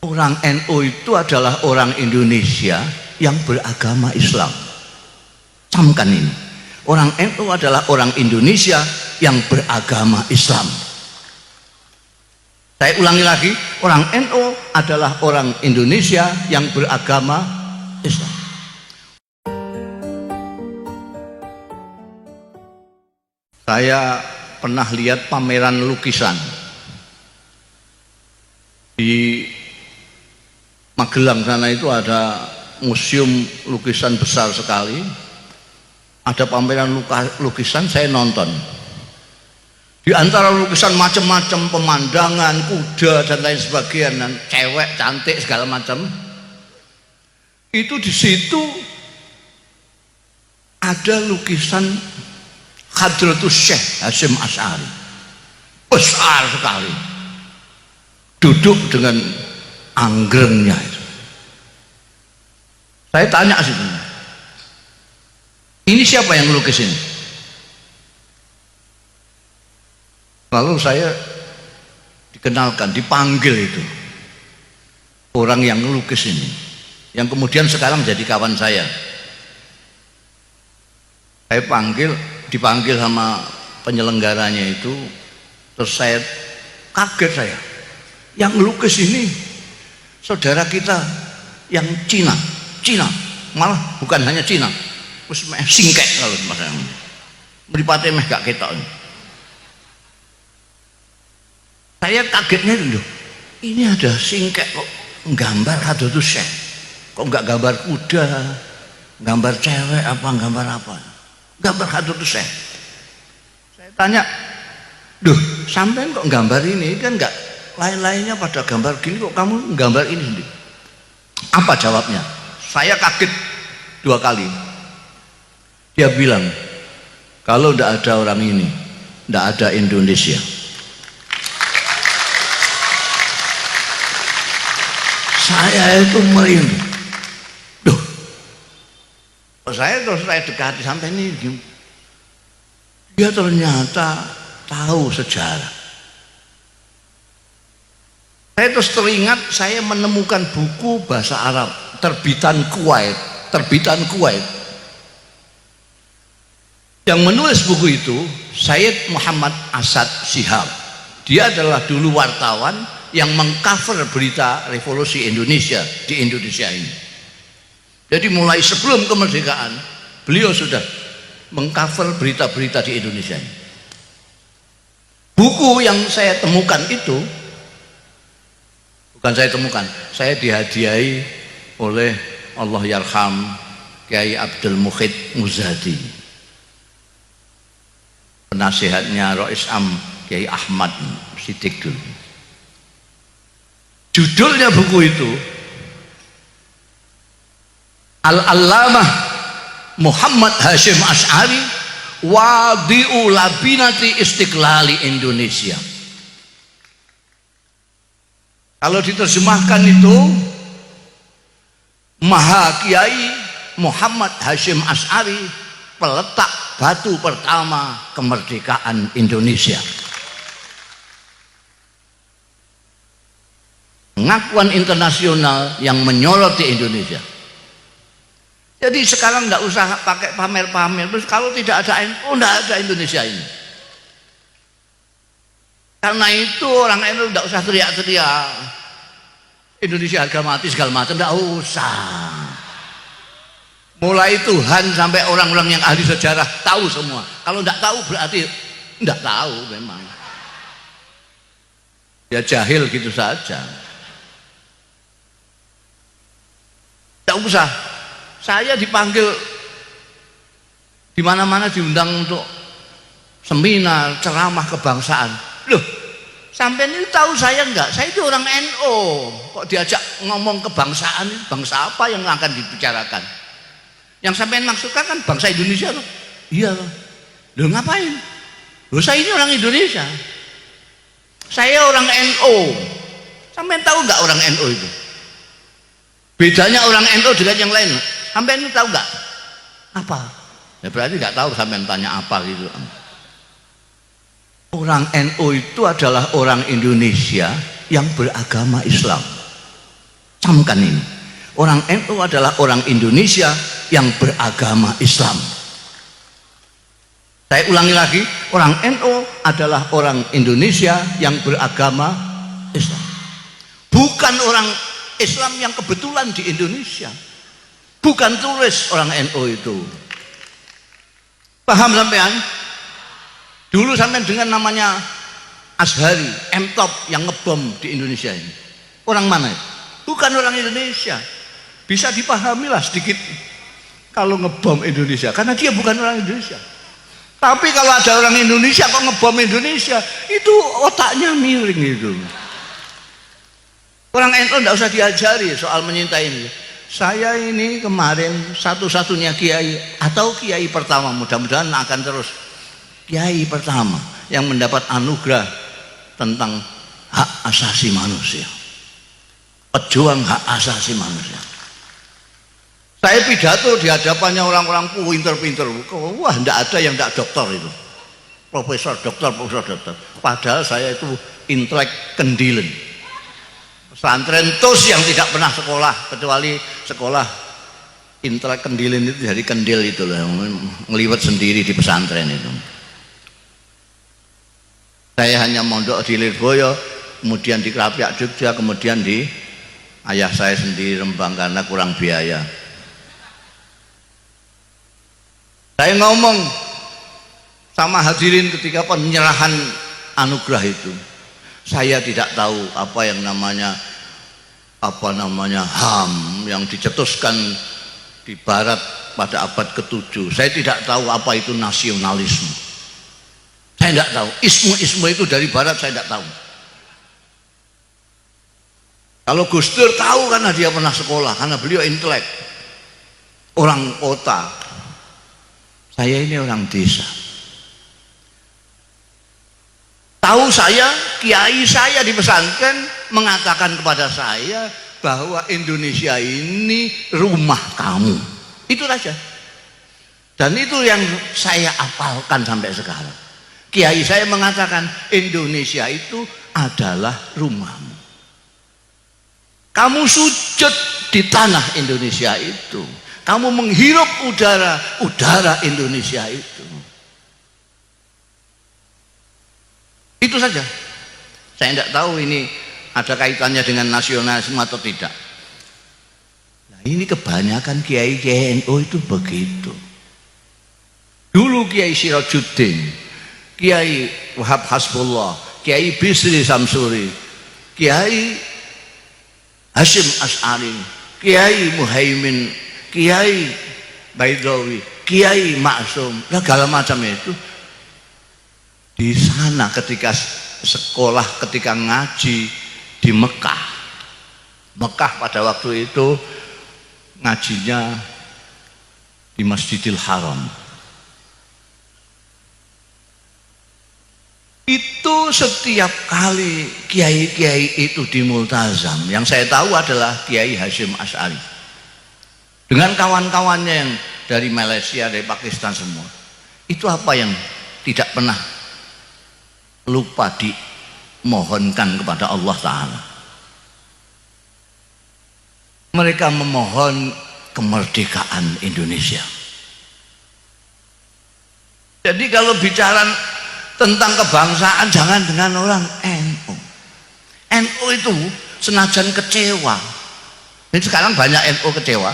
Orang NU itu adalah orang Indonesia yang beragama Islam. Camkan ini. Orang NU adalah orang Indonesia yang beragama Islam. Saya ulangi lagi, orang NU adalah orang Indonesia yang beragama Islam. Saya pernah lihat pameran lukisan di Magelang sana. Itu ada museum lukisan besar sekali, ada pameran lukisan. Saya nonton, di antara lukisan macam-macam, pemandangan, kuda dan lain sebagainya, dan cewek cantik segala macam. Itu di situ ada lukisan Hadratus Syekh Hasyim Asy'ari, besar sekali, duduk dengan anggrengnya itu. Saya tanya situ, ini siapa yang melukis ini? Lalu saya dikenalkan, dipanggil itu orang yang melukis ini, yang kemudian sekarang jadi kawan saya. Saya dipanggil sama penyelenggaranya itu, terus saya kaget. Saya yang melukis ini saudara kita yang Cina, malah bukan hanya Cina, terus singkek kalau maksudnya meripate meh gak ketok. Saya kagetnya dulu, ini ada singkek kok gambar Hadratus Syekh, kok nggak gambar kuda, gambar cewek apa, gambar apa, gambar Hadratus Syekh. Saya tanya, duh sampean kok gambar ini, kan nggak lain-lainnya pada gambar gini, kok kamu gambar ini sendiri? Apa jawabnya? Saya kaget dua kali. Dia bilang, kalau tidak ada orang ini, tidak ada Indonesia. Saya itu merinding. Duh, saya dekati sampai ini. Dia ternyata tahu sejarah. Saya terus teringat, saya menemukan buku bahasa Arab terbitan Kuwait. Yang menulis buku itu Sayyid Muhammad Asad Shihab. Dia adalah dulu wartawan yang mengcover berita revolusi Indonesia di Indonesia ini. Jadi mulai sebelum kemerdekaan beliau sudah mengcover berita-berita di Indonesia ini. Buku yang saya temukan itu, bukan saya temukan, saya dihadiahi oleh Allahyarham Kiai Abdul Mukhid Muzadi, penasihatnya Rois Am Kiai Ahmad Siddiq dulu. Judulnya buku itu Al-Allamah Muhammad Hasyim Asy'ari Wadi'u Labinati Istiqlali Indonesia. Kalau diterjemahkan itu, Maha Kiai Muhammad Hasyim Asy'ari, peletak batu pertama kemerdekaan Indonesia. Pengakuan internasional yang menyoroti Indonesia. Jadi sekarang nggak usah pakai pamer-pamer. Terus kalau tidak ada NU, nggak ada Indonesia ini. Karena itu orang NU nggak usah teriak-teriak Indonesia harga mati segala macam, nggak usah. Mulai Tuhan sampai orang-orang yang ahli sejarah tahu semua. Kalau nggak tahu berarti nggak tahu memang. Ya jahil gitu saja. Tidak usah. Saya dipanggil di mana-mana, diundang untuk seminar, ceramah kebangsaan. Loh, sampai ini tahu saya enggak? Saya itu orang NU. Kok diajak ngomong kebangsaan, bangsa apa yang akan dibicarakan? Yang sampai maksudkan kan bangsa Indonesia loh. Iya loh. Loh ngapain? Loh saya ini orang Indonesia. Saya orang NU. Sampai tahu enggak orang NU itu? Bedanya orang NU dengan yang lain, sampai ini tahu nggak? Apa? Ya berarti nggak tahu, sampai tanya apa gitu. Orang NU itu adalah orang Indonesia yang beragama Islam. camkan ini. Orang NU adalah orang Indonesia yang beragama Islam. Saya ulangi lagi, orang NU adalah orang Indonesia yang beragama Islam. Bukan orang Islam yang kebetulan di Indonesia. Bukan turis orang NU itu. Paham sampean? Dulu sampean dengan namanya Azhari, M-Top yang ngebom di Indonesia ini. Orang mana itu? Bukan orang Indonesia. Bisa dipahami lah sedikit kalau ngebom Indonesia, karena dia bukan orang Indonesia. Tapi kalau ada orang Indonesia kok ngebom Indonesia, itu otaknya miring itu. Orang NU tidak usah diajari soal menyintai ini. Saya ini kemarin satu-satunya kiai atau kiai pertama, mudah-mudahan akan terus kiai pertama yang mendapat anugerah tentang hak asasi manusia, pejuang hak asasi manusia. Saya pidato di hadapannya orang-orang pinter-pinter, wah tidak ada yang tidak dokter itu, profesor dokter. Padahal saya itu intelek kendilen, pesantren tos yang tidak pernah sekolah, kecuali sekolah intelek kendilen itu dari kendil itu loh, ngeliwat sendiri di pesantren itu. Saya hanya mondok di Lirboyo, kemudian di Krapiak Jogja, kemudian di ayah saya sendiri Rembang karena kurang biaya. Saya ngomong sama hadirin ketika penyerahan anugerah itu, saya tidak tahu apa yang namanya HAM yang dicetuskan di Barat pada abad ke-7. Saya tidak tahu apa itu nasionalisme. Saya tidak tahu. Isme itu dari Barat saya tidak tahu. Kalau Gus Dur tahu karena dia pernah sekolah, karena beliau intelek, orang kota. Saya ini orang desa. Tahu saya, kiai saya di pesantren mengatakan kepada saya bahwa Indonesia ini rumah kamu. Itu saja. Dan itu yang saya apalkan sampai sekarang. Kiai saya mengatakan Indonesia itu adalah rumahmu. Kamu sujud di tanah Indonesia itu. Kamu menghirup udara Indonesia itu. Itu saja. Saya tidak tahu ini ada kaitannya dengan nasionalisme atau tidak. Nah, ini kebanyakan kiai NU itu begitu. Dulu Kiai Sirajuddin, Kiai Wahab Hasbullah, Kiai Bisri Samsuri, Kiai Hashim As'ari, Kiai Muhaimin, Kiai Baidawi, Kiai Maksum, segala macam itu di sana ketika sekolah, ketika ngaji di Mekah. Mekah pada waktu itu ngajinya di Masjidil Haram. Itu setiap kali kiai-kiai itu di Multazam, yang saya tahu adalah Kiai Hashim As'ari dengan kawan-kawannya yang dari Malaysia, dari Pakistan semua. Itu apa yang tidak pernah lupa dimohonkan kepada Allah Ta'ala. Mereka memohon kemerdekaan Indonesia. Jadi kalau bicara tentang kebangsaan jangan dengan orang NU. NU itu senajan kecewa. Ini sekarang banyak NU kecewa.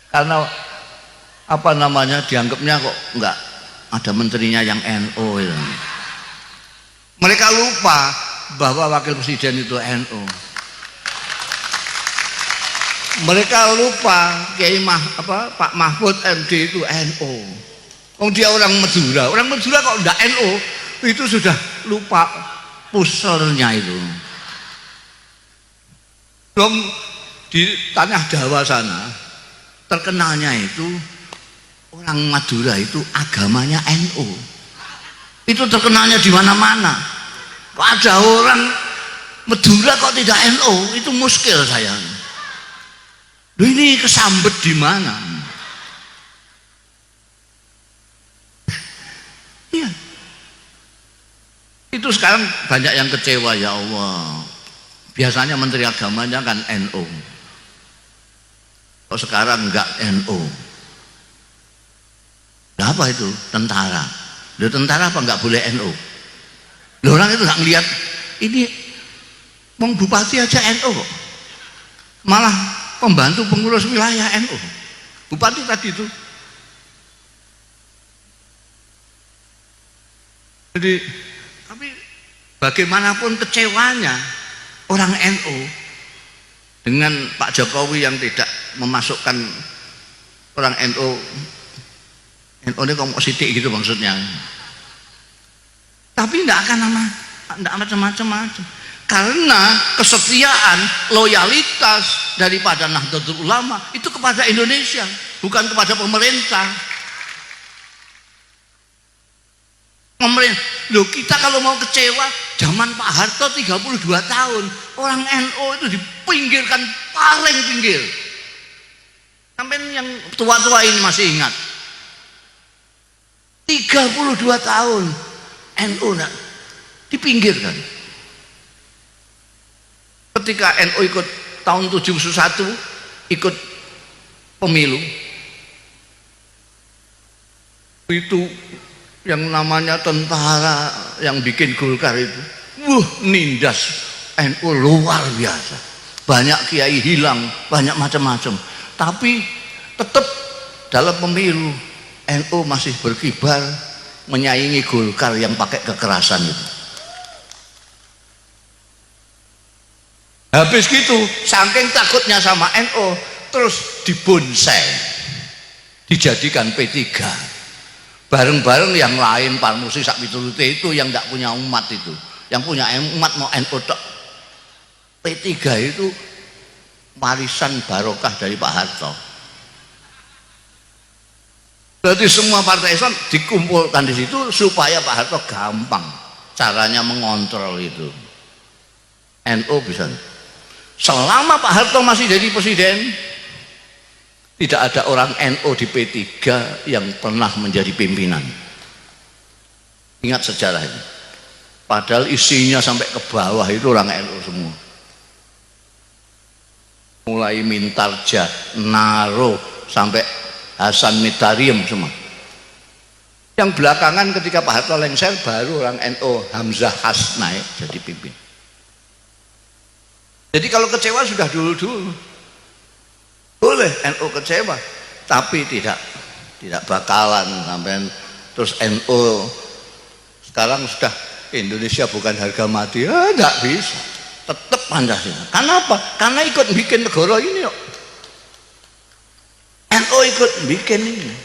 Karena apa namanya dianggapnya kok enggak ada menterinya yang NU itu. Mereka lupa bahwa wakil presiden itu NU. Mereka lupa Pak Mahfud MD itu NU. Dia orang Madura. Orang Madura kok enggak NU, itu sudah lupa puselnya itu. Dong di tanah Jawa sana terkenalnya itu orang Madura itu agamanya NU. Itu terkenalnya di mana-mana. Kok ada orang Madura kok tidak NU, itu muskil saya. Loh, ini kesambet di mana? Iya. Itu sekarang banyak yang kecewa, ya Allah. Biasanya menteri agamanya kan NU. Kok sekarang enggak NU? Nah, apa itu? Tentara. Loh, tentara apa enggak boleh NU? Loh, orang itu enggak ngelihat ini mau bupati aja NU kok. Malah pembantu pengurus wilayah NU. Bupati tadi itu. Jadi, tapi bagaimanapun kecewanya orang NU dengan Pak Jokowi yang tidak memasukkan orang NU ini kok sidik gitu maksudnya. Tapi tidak akan macam-macam karena kesetiaan, loyalitas daripada Nahdlatul Ulama itu kepada Indonesia, bukan kepada pemerintah. Loh, kita kalau mau kecewa zaman Pak Harto 32 tahun orang NU itu dipinggirkan paling pinggir. Sampai yang tua-tua ini masih ingat 32 tahun NU dipinggirkan. Ketika NU ikut tahun 71 ikut pemilu itu yang namanya tentara yang bikin Golkar itu nindas NU luar biasa, banyak kiai hilang, banyak macam-macam, tapi tetap dalam pemilu NU masih berkibar menyaingi Golkar yang pakai kekerasan itu. Habis gitu saking takutnya sama NU terus dibonsai, dijadikan P3 bareng-bareng yang lain. Parmusi sak piturute itu yang tidak punya umat, itu yang punya umat mau NU tok. P3 itu warisan barokah dari Pak Harto. Berarti semua partai Islam dikumpulkan di situ supaya Pak Harto gampang caranya mengontrol itu. NU bisa. Selama Pak Harto masih jadi presiden, tidak ada orang NU di P3 yang pernah menjadi pimpinan. Ingat sejarah ini. Padahal isinya sampai ke bawah itu orang NU semua. Mulai Mintarja, Naro, sampai Hasan Mitariam semua. Yang belakangan ketika Pak Harto lengser baru orang NU Hamzah Has naik jadi pimpin. Jadi kalau kecewa sudah dulu-dulu. Boleh NU kecewa, tapi tidak bakalan sampai terus NU sekarang sudah Indonesia bukan harga mati. Tidak bisa, tetap Pancasila. Kenapa? Karena ikut bikin negara ini. NU ikut bikin ini.